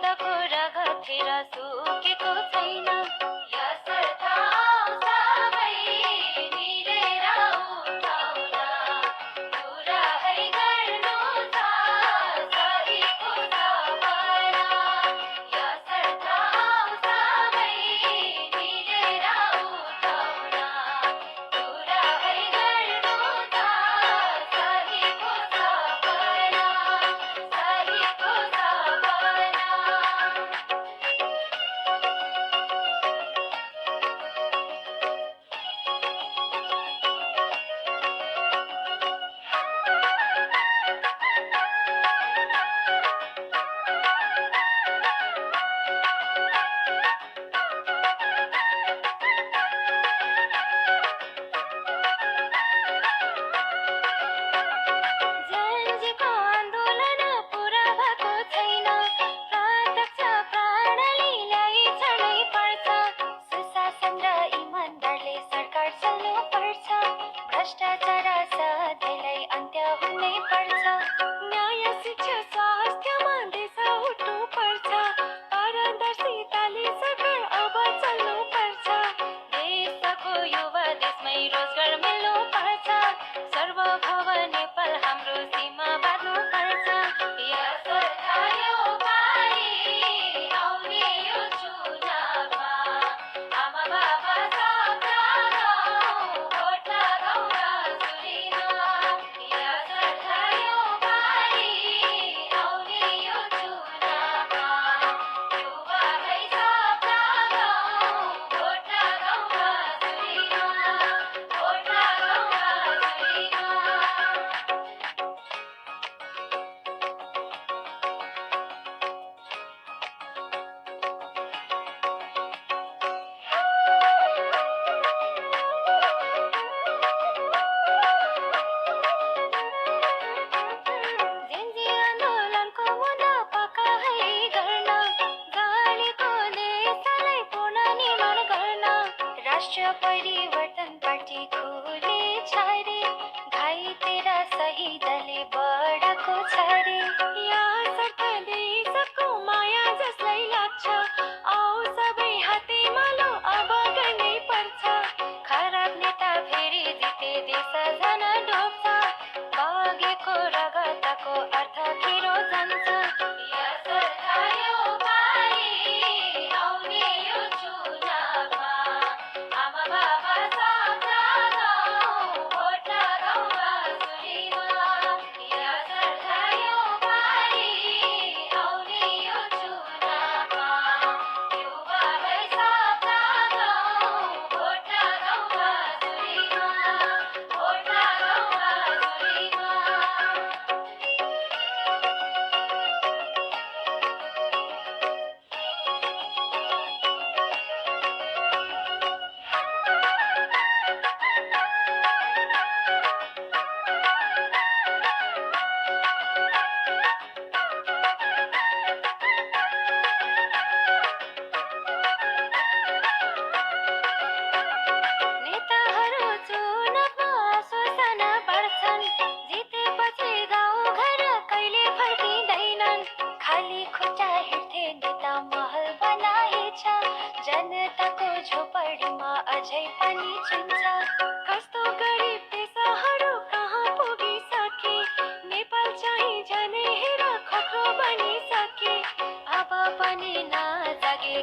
देशको रगततिर सुकेको छैन। यसर्थ आऊ सबै मिलेर उठाउन, पुरा है गर्नु छ सहीको सपना। यसर्थ आऊ सबै मिलेर उठाउन, पुरा है गर्नु छ सहीको सपना, सहीको सपना। जनजीको आन्दोलन पुरा भएको छैन। प्रत्यक्ष प्रणालीलाई छाड्नै पर्छ। सुशासन र इमानदारले सरकार चल्नु पर्छ। भ्रष्टाचार सधैँलाई अन्त्य हुनै पर्छ। न्याय शिक्षा स्वास्थ्यमा देश उठ्नु पर्छ। पारदर्शिताले सरकार अब चल्नु पर्छ। देशको युवा देशमै रोजगार मिल्नु पर्छ। सर्वभवन नेपाल हाम्रो सीमा बाँध्नु पर्छ। यसर्थ यो पालि आउने यो चुनावमा आमा बाबा सबजना भोट लगाउन सुनिन। यसर्थ यो पालि आउने यो चुनावमा युवा है सबजना भोट लगाउन सुनिन, भोट लगाउन सुनिन। जेन्जी आन्दोलनको मुद्दा पक्का है गर्न, गालीको देशलाई पुनर्निर्माण गर्न। राष्ट्रिय परिवर्तन पार्टी खुले छ रे, घाइते र शहीदले बढाएको छ रे। यसर्थ देशको माया जसलाई लाग्छ, आऊ सबै हातेमा लो अब गर्नै पर्छ। खराब नेता फेरि जिते देश झन डुब्छ। बगेको रगतको अर्थ खेरो जान्छ। यसर्थ यो पालि आउने यो चुनावमा आमा बाबा सबजना भोट लगाउन सुनिन। यसर्थ यो पालि आउने यो चुनावमा युवा है सबजना भोट लगाउन सुनिन, भोट लगाउन सुनिन। नेताहरू चुनावमा आश्वासन बढ्छन्। जितेपछि गाउँघर कहिले फर्किँदैनन्। खाली खुट्टा हिँड्थे नेता महल बनाएछ। जनताको झोपडीमा अझै पनि छुन्छ। कस्तो गरिब देशहरू कहाँ पुगिसके। नेपाल चाहिँ झनै हेर खत्रो बनिसके। अब पनि नजागे